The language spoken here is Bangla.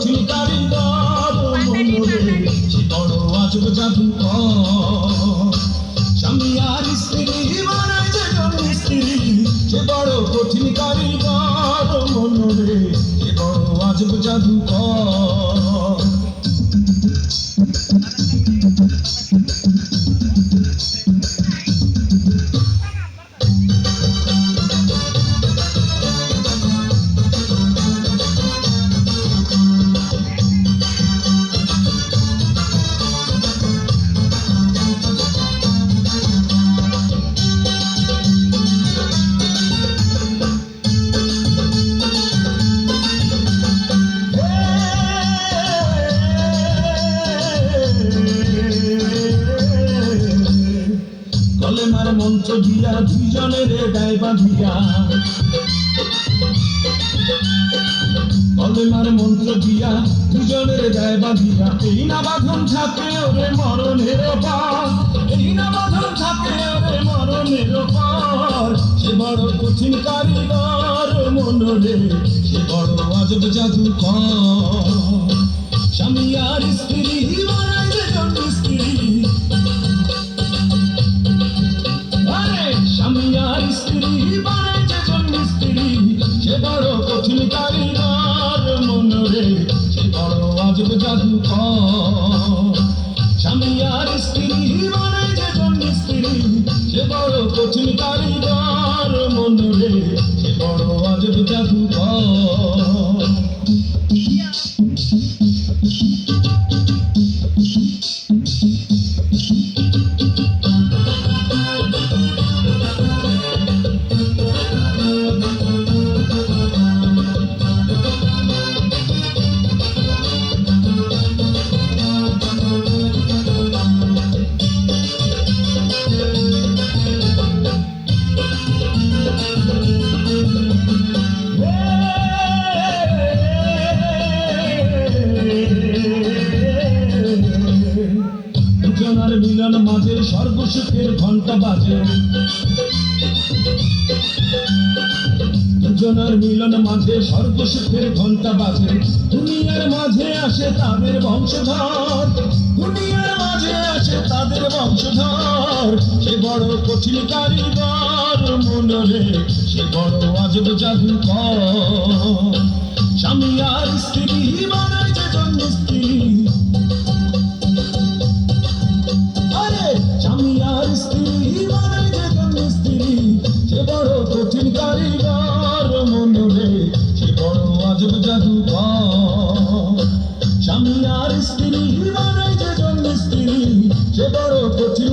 কঠিন কারিগর মনরে সে বড় আজব জাদুকর। স্বামী আর স্ত্রী বানায় যেজন স্ত্রী সে বড় কঠিন কারিগর মনরে সে বড় আজব জাদুকর। কলেমার মন্ত্র দিয়া দুইজনের গায়ে বাঁধিয়া, কলেমার মন্ত্র দিয়া দুজনের গায়ে বাঁধিয়া, এই না বাঁধন থাকে ওরে মরণের পর, এই না বাঁধন থাকে ওরে মরণের পর। সে বড় কঠিন কারিগর মনরে সে বড় আজব জাদুকর। স্বামী আর স্ত্রী বানায় যেজন স্ত্রী, স্বামী আর স্ত্রী বানায় যেজন স্ত্রী সে বড় কঠিন কারিগর মনরে সে বড় আজব জাদুকর। স্বামী আর স্ত্রী বানায় যেজন স্ত্রী সে বড় কঠিন কারিগর মনরে সে বড় আজব জাদুকর। দুজনার মিলন মাঝে সর্বসুখের ঘন্টা বাজে, দুজনার মিলন মাঝে সর্বসুখের ঘন্টা বাজে। দুনিয়ার মাঝে আসে তাদের বংশধর, দুনিয়ার মাঝে আসে তাদের বংশধর। সে বড় কঠিন কারিগর মনরে সে বড় আজব জাদুকর। স্বামী আর স্ত্রী বানায় যেজন স্ত্রী, স্বামী আর স্ত্রী বানায় যেজন স্ত্রী সে বড় কঠিন কারিগর মনরে সে বড় আজব জাদুকর। স্বামী আর স্ত্রী বানায় যেজন স্ত্রী সে বড় কঠিন